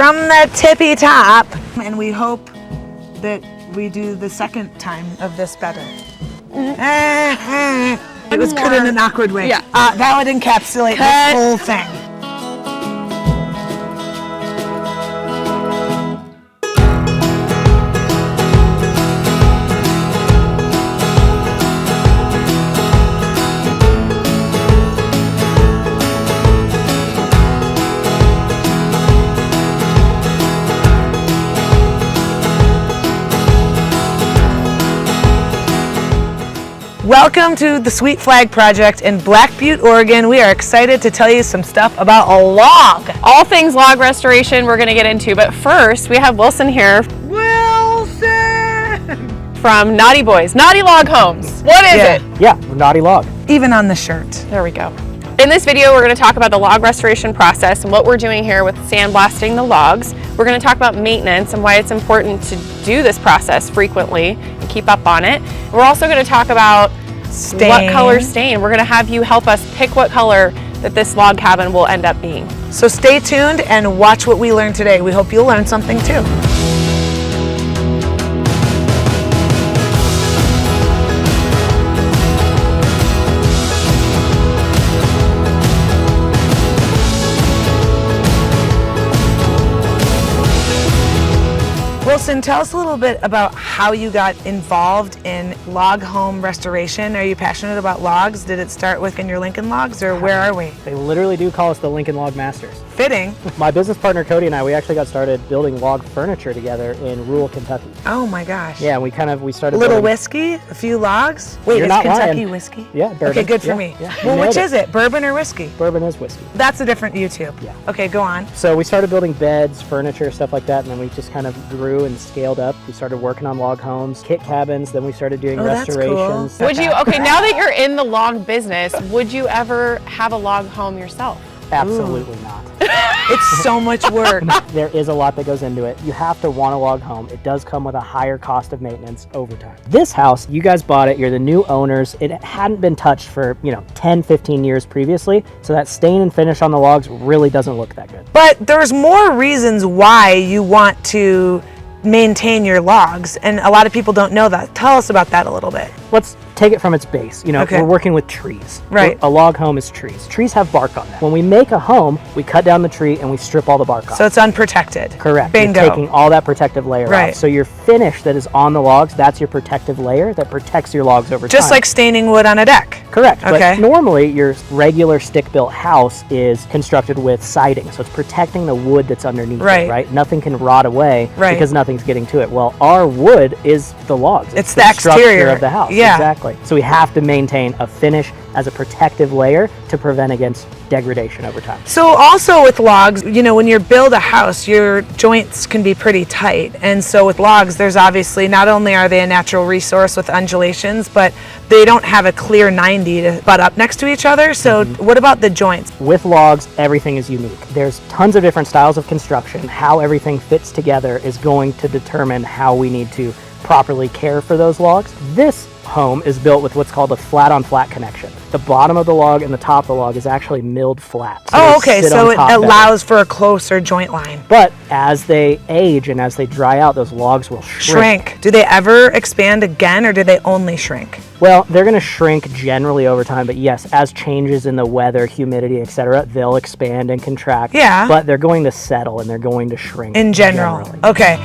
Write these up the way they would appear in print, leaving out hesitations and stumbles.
from the tippy top. And we hope that we do the second time of this better. It was good in an awkward way. Yeah. That would encapsulate this whole thing. Welcome to the Sweet Flag Project in Black Butte, Oregon. We are excited to tell you some stuff about a log. All things log restoration we're going to get into, but first we have Wilson here. Wilson! From Naughty Boys, Naughty Log Homes. What is it? Yeah, Naughty Log. Even on the shirt. There we go. In this video, we're going to talk about the log restoration process and what we're doing here with sandblasting the logs. We're going to talk about maintenance and why it's important to do this process frequently and keep up on it. We're also going to talk about Stain. what color stain. We're going to have you help us pick what color that this log cabin will end up being. So stay tuned and watch what we learned today. We hope you'll learn something too. Wilson, tell us a little bit about how you got involved in log home restoration. Are you passionate about logs? Did it start with in your Lincoln Logs, or where are we? They literally do call us the Lincoln Log Masters. Fitting. My business partner Cody and I, we actually got started building log furniture together in rural Kentucky. Oh my gosh. Yeah, we started A little building... whiskey, a few logs. Wait, You're is not Kentucky lying. whiskey? Yeah, bourbon. Okay, good for Yeah, me. yeah, you Well, which nailed is it, bourbon or whiskey? Bourbon is whiskey. That's a different YouTube. Yeah. Okay, go on. So we started building beds, furniture, stuff like that, and then we just kind of grew and scaled up. We started working on log homes, kit cabins, then we started doing restorations. Would you, okay, now that you're in the log business, would you ever have a log home yourself? Absolutely not. It's so much work. There is a lot that goes into it. You have to want a log home. It does come with a higher cost of maintenance over time. This house, you guys bought it, you're the new owners. It hadn't been touched for, 10, 15 years previously. So that stain and finish on the logs really doesn't look that good. But there's more reasons why you want to maintain your logs, and a lot of people don't know that. Tell us about that a little bit. Let's take it from its base. Okay. We're working with trees. Right. A log home is trees. Trees have bark on them. When we make a home, we cut down the tree and we strip all the bark off. So it's unprotected. Correct. Bingo. You're taking all that protective layer Right. off. So your finish that is on the logs, that's your protective layer that protects your logs over time. Just like staining wood on a deck. Correct. Okay. But normally your regular stick-built house is constructed with siding. So it's protecting the wood that's underneath Right. it, right? Nothing can rot away Right. because nothing's getting to it. Well, our wood is the logs. It's the structure exterior of the house. Yeah. Exactly. So we have to maintain a finish as a protective layer to prevent against degradation over time. So also with logs, when you build a house, your joints can be pretty tight. And so with logs, there's obviously, not only are they a natural resource with undulations, but they don't have a clear 90 to butt up next to each other. So what about the joints? With logs, everything is unique. There's tons of different styles of construction. How everything fits together is going to determine how we need to properly care for those logs. This home is built with what's called a flat-on-flat connection. The bottom of the log and the top of the log is actually milled flat. So Oh, okay, they sit so on it top better. allows for a closer joint line. But as they age and as they dry out, those logs will shrink. Do they ever expand again, or do they only shrink? Well, they're going to shrink generally over time, but yes, as changes in the weather, humidity, etc., they'll expand and contract. Yeah. But they're going to settle and they're going to shrink. In general. generally. Okay.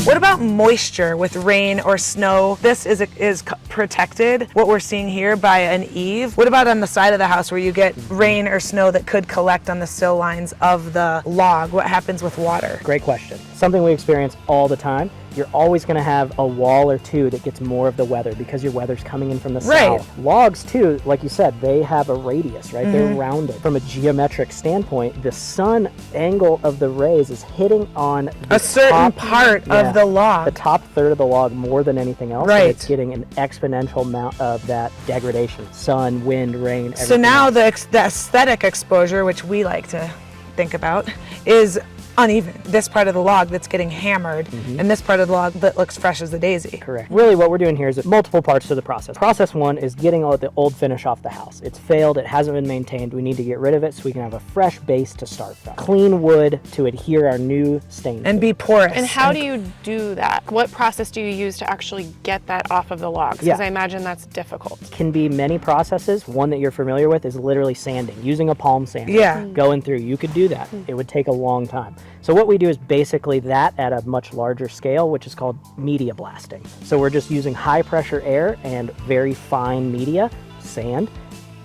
What about moisture with rain or snow? This is protected, what we're seeing here, by an eave. What about on the side of the house where you get rain or snow that could collect on the sill lines of the log? What happens with water? Great question. Something we experience all the time. You're always going to have a wall or two that gets more of the weather because your weather's coming in from the Right. south. Logs too, like you said, they have a radius, right? They're rounded. From a geometric standpoint, the sun angle of the rays is hitting on the A certain top- part yeah, of the log. the top third of the log more than anything else. Right. And it's getting an exponential amount of that degradation. Sun, wind, rain, everything So now else. the aesthetic exposure, which we like to think about, is uneven. This part of the log that's getting hammered, and this part of the log that looks fresh as a daisy. Correct. Really what we're doing here is multiple parts to the process. Process one is getting all the old finish off the house. It's failed, it hasn't been maintained. We need to get rid of it so we can have a fresh base to start from. Clean wood to adhere our new stain. And be porous. And how do you do that? What process do you use to actually get that off of the logs? Because I imagine that's difficult. Can be many processes. One that you're familiar with is literally sanding, using a palm sander. Yeah. Going through. You could do that. It would take a long time. So what we do is basically that at a much larger scale, which is called media blasting. So we're just using high pressure air and very fine media, sand.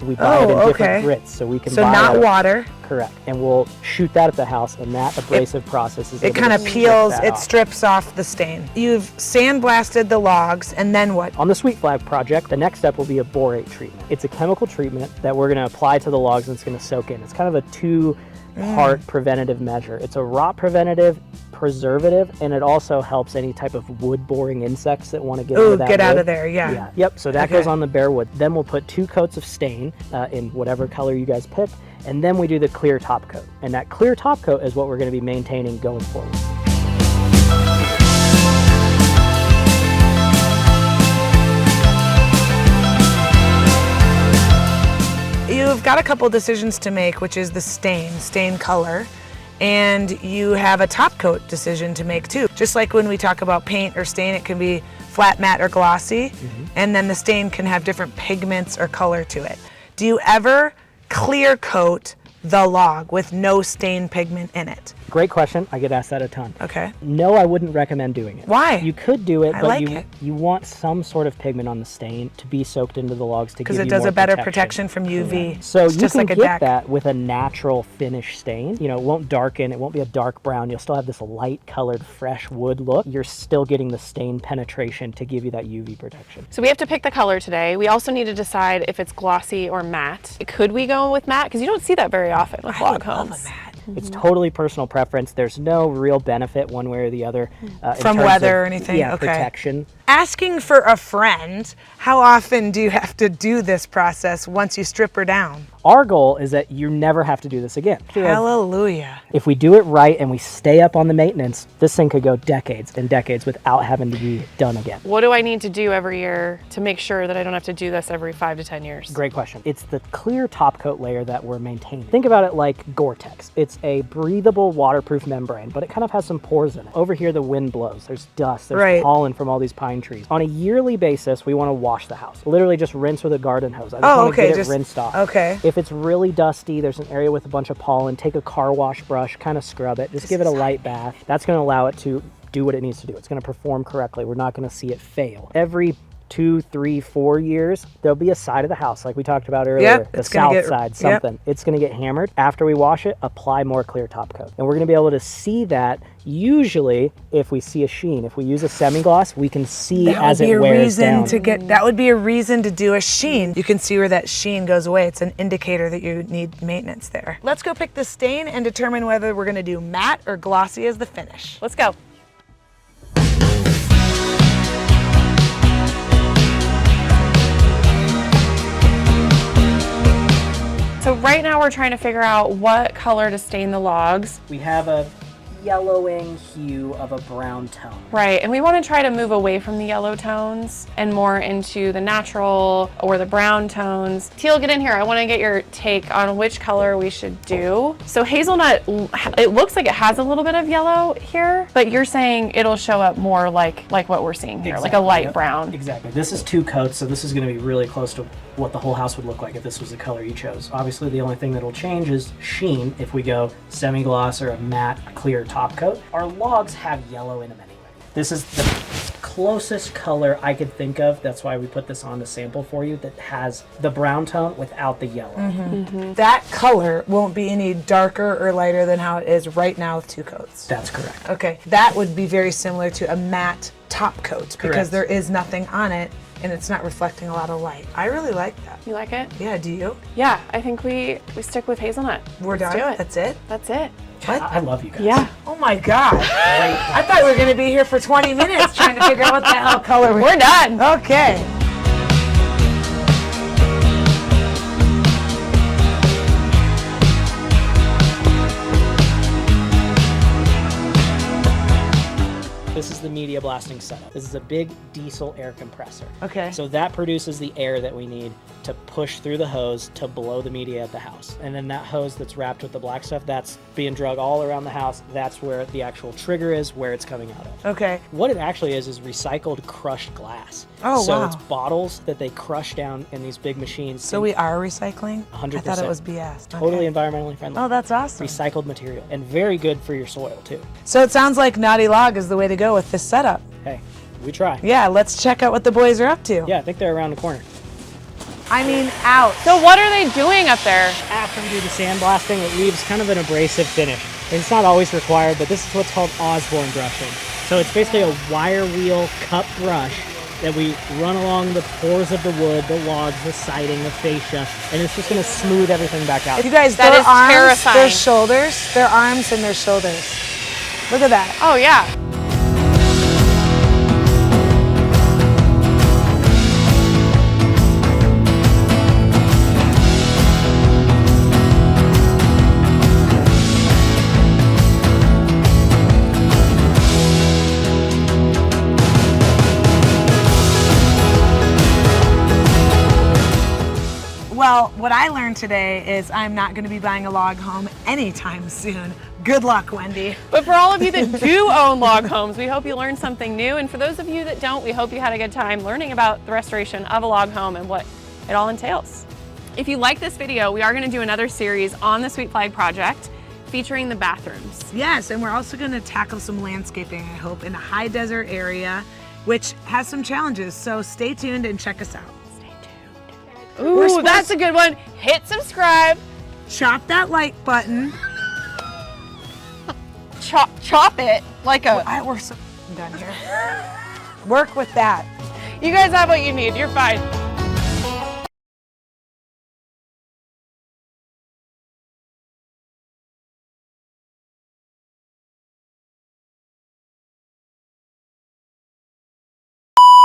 We buy it in different grits, so we can buy not water. Correct. And we'll shoot that at the house, and that abrasive process is it kind of peels, it strips off the stain. You've sandblasted the logs, and then what? On the Sweet Flag project, the next step will be a borate treatment. It's a chemical treatment that we're going to apply to the logs, and it's going to soak in. It's kind of a two-part preventative measure. It's a rot preventative, preservative, and it also helps any type of wood-boring insects that want to get into that get wood. out of there, yeah. Yep, so that goes on the bare wood. Then we'll put 2 coats of stain in whatever color you guys pick, and then we do the clear top coat. And that clear top coat is what we're going to be maintaining going forward. You've got a couple decisions to make, which is the stain color, and you have a top coat decision to make too. Just like when we talk about paint or stain, it can be flat, matte, or glossy, and then the stain can have different pigments or color to it. Do you ever clear coat the log with no stain pigment in it? Great question. I get asked that a ton. Okay. No, I wouldn't recommend doing it. Why? You could do it, I but like it. you want some sort of pigment on the stain to be soaked into the logs to give you more because it does a better protection from UV. So It's you just can like a get deck. that with a natural finish stain. You know, it won't darken, it won't be a dark brown. You'll still have this light colored, fresh wood look. You're still getting the stain penetration to give you that UV protection. So we have to pick the color today. We also need to decide if it's glossy or matte. Could we go with matte? Because you don't see that very often with log homes. Love a matte. It's totally personal preference. There's no real benefit one way or the other. In From terms weather of, or anything? Yeah, Okay. protection. Asking for a friend, how often do you have to do this process once you strip her down? Our goal is that you never have to do this again. Hallelujah. If we do it right and we stay up on the maintenance, this thing could go decades and decades without having to be done again. What do I need to do every year to make sure that I don't have to do this every 5 to 10 years? Great question. It's the clear top coat layer that we're maintaining. Think about it like Gore-Tex. It's a breathable, waterproof membrane, but it kind of has some pores in it. Over here, the wind blows. There's dust. There's pollen from all these pine trees. On a yearly basis, we want to wash the house. Literally just rinse with a garden hose. I just want to get it rinsed off. Okay. If it's really dusty, there's an area with a bunch of pollen, take a car wash brush, kind of scrub it. Just give it a light bath. That's going to allow it to do what it needs to do. It's going to perform correctly. We're not going to see it fail. Every 2, 3, 4 years, there'll be a side of the house like we talked about earlier, the south side, something. It's going to get hammered. After we wash it, apply more clear top coat. And we're going to be able to see that usually if we see a sheen. If we use a semi-gloss, we can see as it wears down. That would be a reason to do a sheen. You can see where that sheen goes away. It's an indicator that you need maintenance there. Let's go pick the stain and determine whether we're going to do matte or glossy as the finish. Let's go. So right now we're trying to figure out what color to stain the logs. We have a yellowing hue of a brown tone. Right, and we want to try to move away from the yellow tones and more into the natural or the brown tones. Teal, get in here. I want to get your take on which color we should do. So hazelnut, it looks like it has a little bit of yellow here, but you're saying it'll show up more like what we're seeing here, like a light brown. Exactly. This is 2 coats, so this is going to be really close to what the whole house would look like if this was the color you chose. Obviously, the only thing that'll change is sheen if we go semi-gloss or a matte clear top coat. Our logs have yellow in them anyway. This is the closest color I could think of. That's why we put this on to sample for you that has the brown tone without the yellow. That color won't be any darker or lighter than how it is right now with 2 coats. That's correct. Okay, that would be very similar to a matte top coat because there is nothing on it and it's not reflecting a lot of light. I really like that. You like it? Yeah, do you? Yeah, I think we stick with hazelnut. We're Let's done? do it. That's it? That's it. What? I love you guys. Yeah. Oh my God. I thought we were gonna be here for 20 minutes trying to figure out what the hell color We're done. Okay. This is the media blasting setup. This is a big diesel air compressor. Okay. So that produces the air that we need to push through the hose to blow the media at the house. And then that hose that's wrapped with the black stuff, that's being drug all around the house. That's where the actual trigger is, where it's coming out of. Okay. What it actually is recycled crushed glass. Oh, so wow. it's bottles that they crush down in these big machines. So we are recycling? 100%. I thought it was BS. Totally Okay. environmentally friendly. Oh, that's awesome. Recycled material and very good for your soil too. So it sounds like Naughty Log is the way to go with this setup. Hey, we try. Yeah, let's check out what the boys are up to. Yeah, I think they're around the corner. I mean, out. So what are they doing up there? After we do the sandblasting, it leaves kind of an abrasive finish. It's not always required, but this is what's called Osborne brushing. So it's basically a wire wheel cup brush that we run along the pores of the wood, the logs, the siding, the fascia, and it's just gonna smooth everything back out. If you guys, That their is arms, terrifying. their shoulders, their arms and their shoulders. Look at that. Oh yeah. Well, what I learned today is I'm not going to be buying a log home anytime soon. Good luck, Wendy. But for all of you that do own log homes, we hope you learned something new. And for those of you that don't, we hope you had a good time learning about the restoration of a log home and what it all entails. If you like this video, we are going to do another series on the Sweet Flag project featuring the bathrooms. Yes, and we're also going to tackle some landscaping, I hope, in a high desert area, which has some challenges. So stay tuned and check us out. Ooh, that's a good one. Hit subscribe. Chop that like button. Chop it like a... We're so done here. Work with that. You guys have what you need. You're fine.